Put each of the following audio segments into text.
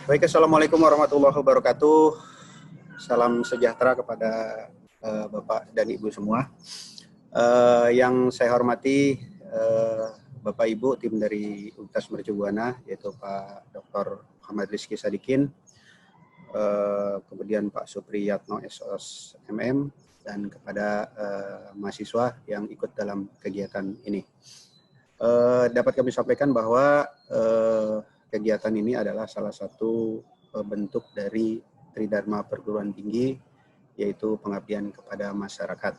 Baik, Assalamualaikum warahmatullahi wabarakatuh. Salam sejahtera kepada Bapak dan Ibu semua. Yang saya hormati Bapak Ibu tim dari Universitas Mercu Buana, yaitu Pak Dr. Muhammad Rizky Sadikin, kemudian Pak Supriyatno SOS MM, dan kepada mahasiswa yang ikut dalam kegiatan ini. Dapat kami sampaikan bahwa kegiatan ini adalah salah satu bentuk dari Tridharma Perguruan Tinggi, yaitu pengabdian kepada masyarakat.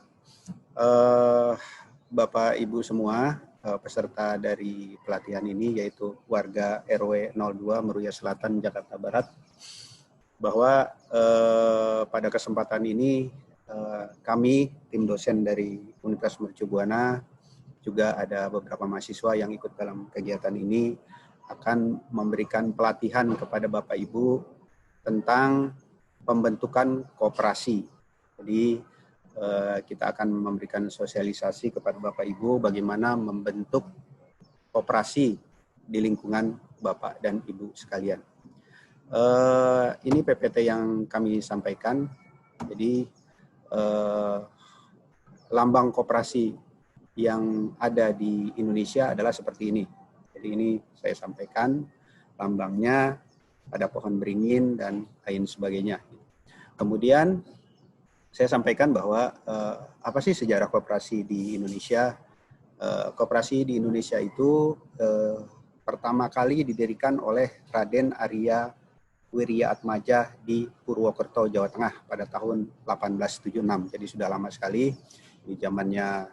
Bapak Ibu semua, peserta dari pelatihan ini, yaitu warga RW 02 Meruya Selatan, Jakarta Barat, bahwa pada kesempatan ini kami, tim dosen dari Universitas Mercu Buana, juga ada beberapa mahasiswa yang ikut dalam kegiatan ini, akan memberikan pelatihan kepada Bapak Ibu tentang pembentukan koperasi. Jadi kita akan memberikan sosialisasi kepada Bapak Ibu bagaimana membentuk koperasi di lingkungan Bapak dan Ibu sekalian. Ini PPT yang kami sampaikan. Jadi lambang koperasi yang ada di Indonesia adalah seperti ini. Jadi ini saya sampaikan lambangnya, ada pohon beringin dan lain sebagainya. Kemudian saya sampaikan bahwa apa sih sejarah koperasi di Indonesia? Koperasi di Indonesia itu pertama kali didirikan oleh Raden Arya Wirya Atmaja di Purwokerto, Jawa Tengah pada tahun 1876. Jadi sudah lama sekali, di zamannya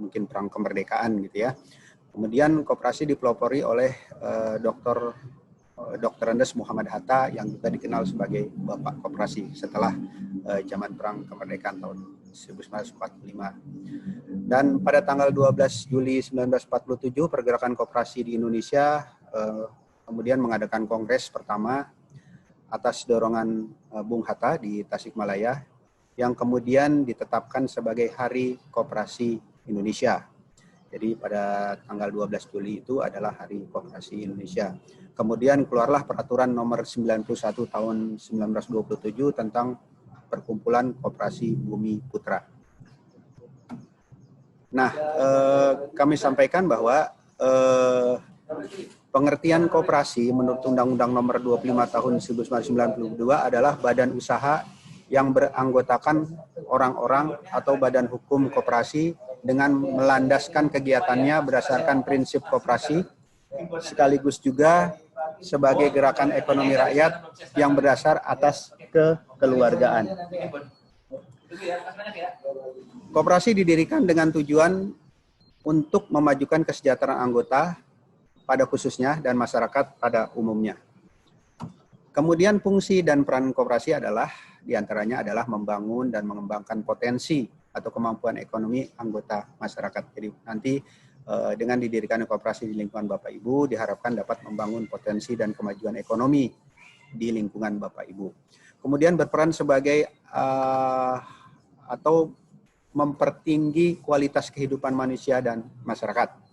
mungkin perang kemerdekaan gitu ya. Kemudian koperasi dipelopori oleh Dr. Andes Muhammad Hatta yang juga dikenal sebagai Bapak Koperasi setelah zaman perang kemerdekaan tahun 1945. Dan pada tanggal 12 Juli 1947 pergerakan koperasi di Indonesia kemudian mengadakan kongres pertama atas dorongan Bung Hatta di Tasikmalaya, yang kemudian ditetapkan sebagai Hari Koperasi Indonesia. Jadi pada tanggal 12 Juli itu adalah Hari Koperasi Indonesia. Kemudian keluarlah peraturan nomor 91 tahun 1927 tentang Perkumpulan Koperasi Bumi Putra. Nah, kami sampaikan bahwa pengertian koperasi menurut Undang-Undang nomor 25 tahun 1992 adalah badan usaha yang beranggotakan orang-orang atau badan hukum koperasi dengan melandaskan kegiatannya berdasarkan prinsip koperasi, sekaligus juga sebagai gerakan ekonomi rakyat yang berdasar atas kekeluargaan. Koperasi didirikan dengan tujuan untuk memajukan kesejahteraan anggota pada khususnya dan masyarakat pada umumnya. Kemudian fungsi dan peran koperasi adalah diantaranya adalah membangun dan mengembangkan potensi atau kemampuan ekonomi anggota masyarakat. Jadi nanti dengan didirikan koperasi di lingkungan Bapak Ibu diharapkan dapat membangun potensi dan kemajuan ekonomi di lingkungan Bapak Ibu. Kemudian berperan sebagai atau mempertinggi kualitas kehidupan manusia dan masyarakat.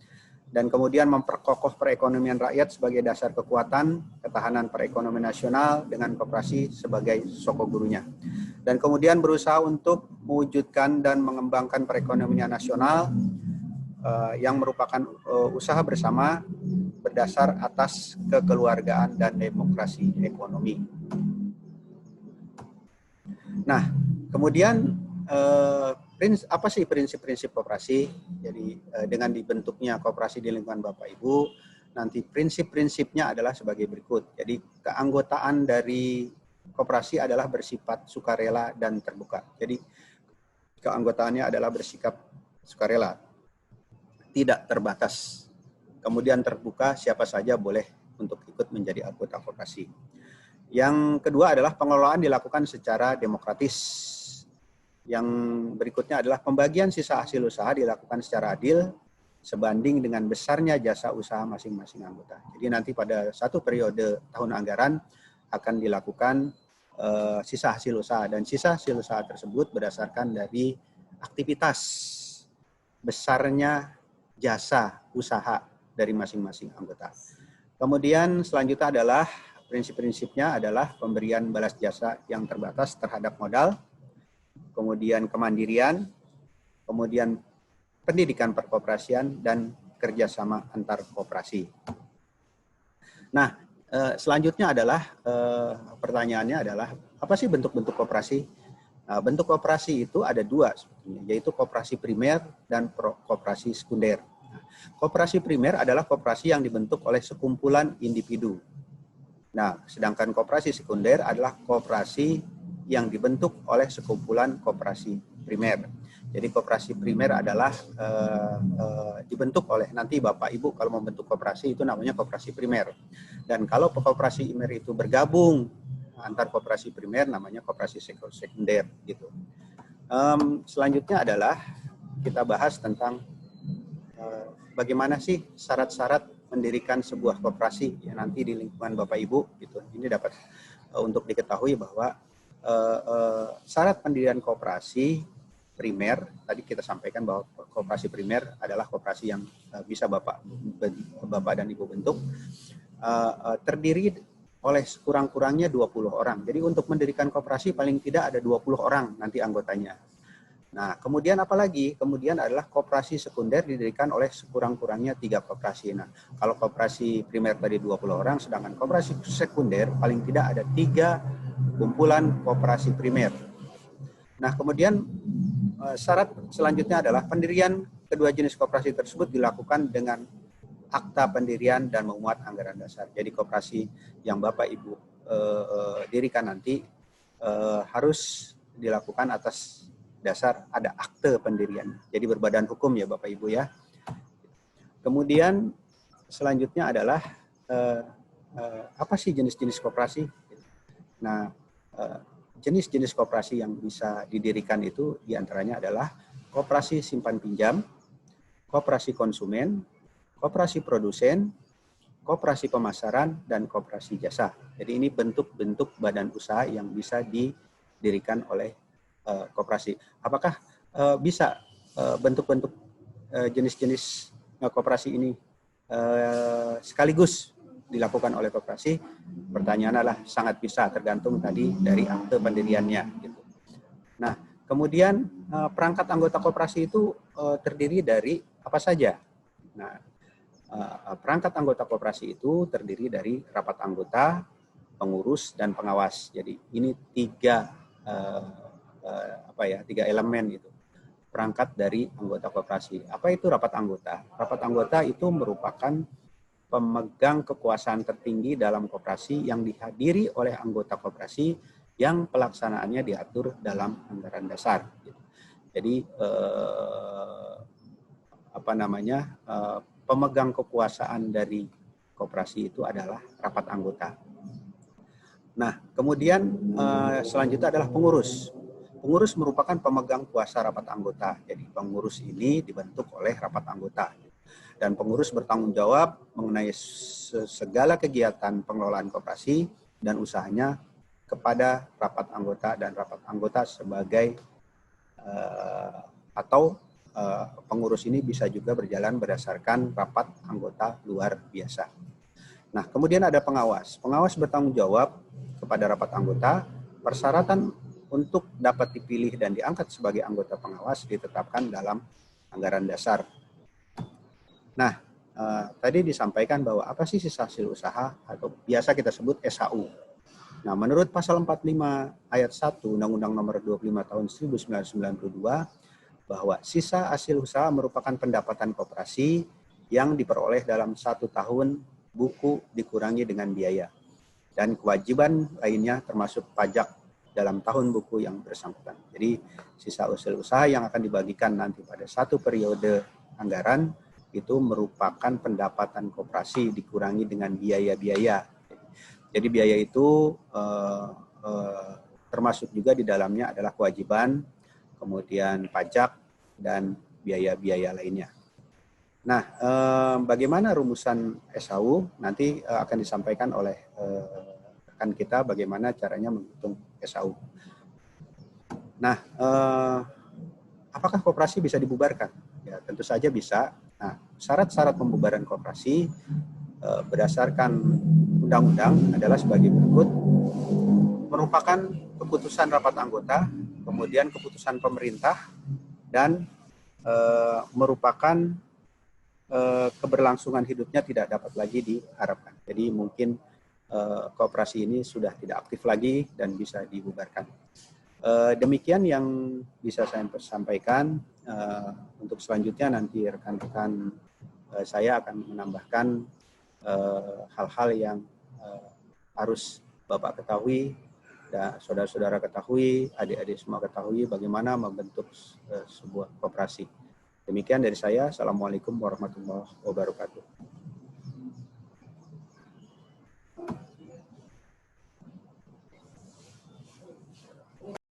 Dan kemudian memperkokoh perekonomian rakyat sebagai dasar kekuatan ketahanan perekonomian nasional dengan koperasi sebagai sokok gurunya. Dan kemudian berusaha untuk mewujudkan dan mengembangkan perekonomian nasional yang merupakan usaha bersama berdasar atas kekeluargaan dan demokrasi ekonomi. Nah, kemudian apa sih prinsip-prinsip koperasi? Jadi dengan dibentuknya koperasi di lingkungan Bapak Ibu, nanti prinsip-prinsipnya adalah sebagai berikut. Jadi keanggotaan dari koperasi adalah bersifat sukarela dan terbuka. Jadi keanggotaannya adalah bersikap sukarela, tidak terbatas. Kemudian terbuka, siapa saja boleh untuk ikut menjadi anggota koperasi. Yang kedua adalah pengelolaan dilakukan secara demokratis. Yang berikutnya adalah pembagian sisa hasil usaha dilakukan secara adil sebanding dengan besarnya jasa usaha masing-masing anggota. Jadi nanti pada satu periode tahun anggaran akan dilakukan sisa hasil usaha, dan sisa hasil usaha tersebut berdasarkan dari aktivitas besarnya jasa usaha dari masing-masing anggota. Kemudian selanjutnya adalah prinsip-prinsipnya adalah pemberian balas jasa yang terbatas terhadap modal, kemudian kemandirian, kemudian pendidikan perkoperasian, dan kerjasama antar koperasi. Nah, selanjutnya adalah pertanyaannya adalah apa sih bentuk-bentuk koperasi? Nah, bentuk koperasi itu ada dua sebetulnya, yaitu koperasi primer dan koperasi sekunder. Nah, koperasi primer adalah koperasi yang dibentuk oleh sekumpulan individu. Nah, sedangkan koperasi sekunder adalah koperasi yang dibentuk oleh sekumpulan koperasi primer. Jadi koperasi primer adalah dibentuk oleh nanti Bapak Ibu kalau membentuk koperasi itu namanya koperasi primer. Dan kalau koperasi primer itu bergabung antar koperasi primer namanya koperasi sekunder gitu. Selanjutnya adalah kita bahas tentang bagaimana sih syarat-syarat mendirikan sebuah koperasi ya, nanti di lingkungan Bapak Ibu gitu. Ini dapat untuk diketahui bahwa syarat pendirian koperasi primer, tadi kita sampaikan bahwa koperasi primer adalah koperasi yang bisa Bapak dan Ibu bentuk, terdiri oleh sekurang-kurangnya 20 orang. Jadi untuk mendirikan koperasi paling tidak ada 20 orang nanti anggotanya. Nah, kemudian apa lagi? Kemudian adalah koperasi sekunder didirikan oleh sekurang-kurangnya 3 koperasi. Nah, kalau koperasi primer tadi 20 orang, sedangkan koperasi sekunder paling tidak ada 3 kumpulan koperasi primer. Nah, kemudian syarat selanjutnya adalah pendirian kedua jenis koperasi tersebut dilakukan dengan akta pendirian dan memuat anggaran dasar. Jadi koperasi yang Bapak Ibu dirikan nanti harus dilakukan atas dasar ada akte pendirian. Jadi berbadan hukum ya Bapak Ibu ya. Kemudian selanjutnya adalah apa sih jenis-jenis koperasi? Nah, jenis-jenis koperasi yang bisa didirikan itu diantaranya adalah koperasi simpan pinjam, koperasi konsumen, koperasi produsen, koperasi pemasaran, dan koperasi jasa. Jadi ini bentuk-bentuk badan usaha yang bisa didirikan oleh koperasi. Apakah bisa bentuk-bentuk jenis-jenis koperasi ini sekaligus dilakukan oleh koperasi? Pertanyaan adalah sangat bisa, tergantung tadi dari akte pendiriannya. Gitu. Nah, kemudian perangkat anggota koperasi itu terdiri dari apa saja? Nah, perangkat anggota koperasi itu terdiri dari rapat anggota, pengurus, dan pengawas. Jadi ini tiga elemen itu. Perangkat dari anggota koperasi. Apa itu rapat anggota? Rapat anggota itu merupakan pemegang kekuasaan tertinggi dalam koperasi yang dihadiri oleh anggota koperasi yang pelaksanaannya diatur dalam anggaran dasar. Jadi pemegang kekuasaan dari koperasi itu adalah rapat anggota. Nah, kemudian selanjutnya adalah pengurus. Pengurus merupakan pemegang kuasa rapat anggota. Jadi pengurus ini dibentuk oleh rapat anggota. Dan pengurus bertanggung jawab mengenai segala kegiatan pengelolaan koperasi dan usahanya kepada rapat anggota, dan rapat anggota sebagai pengurus ini bisa juga berjalan berdasarkan rapat anggota luar biasa. Nah, kemudian ada pengawas. Pengawas bertanggung jawab kepada rapat anggota. Persyaratan untuk dapat dipilih dan diangkat sebagai anggota pengawas ditetapkan dalam anggaran dasar. Nah, tadi disampaikan bahwa apa sih sisa hasil usaha atau biasa kita sebut SHU. Nah, menurut pasal 45 ayat 1 Undang-Undang Nomor 25 Tahun 1992 bahwa sisa hasil usaha merupakan pendapatan koperasi yang diperoleh dalam 1 tahun buku dikurangi dengan biaya. Dan kewajiban lainnya termasuk pajak dalam tahun buku yang bersangkutan. Jadi sisa hasil usaha yang akan dibagikan nanti pada 1 periode anggaran itu merupakan pendapatan koperasi dikurangi dengan biaya-biaya. Jadi biaya itu termasuk juga di dalamnya adalah kewajiban, kemudian pajak, dan biaya-biaya lainnya. Nah, bagaimana rumusan SHU nanti akan disampaikan oleh rekan kita bagaimana caranya menghitung SHU. Nah, apakah koperasi bisa dibubarkan? Ya, tentu saja bisa. Nah, syarat-syarat pembubaran koperasi berdasarkan undang-undang adalah sebagai berikut. Merupakan keputusan rapat anggota, kemudian keputusan pemerintah, dan merupakan keberlangsungan hidupnya tidak dapat lagi diharapkan. Jadi mungkin koperasi ini sudah tidak aktif lagi dan bisa dibubarkan. Demikian yang bisa saya sampaikan. Untuk selanjutnya nanti rekan-rekan saya akan menambahkan hal-hal yang harus Bapak ketahui, dan saudara-saudara ketahui, adik-adik semua ketahui bagaimana membentuk sebuah koperasi. Demikian dari saya. Assalamualaikum warahmatullahi wabarakatuh.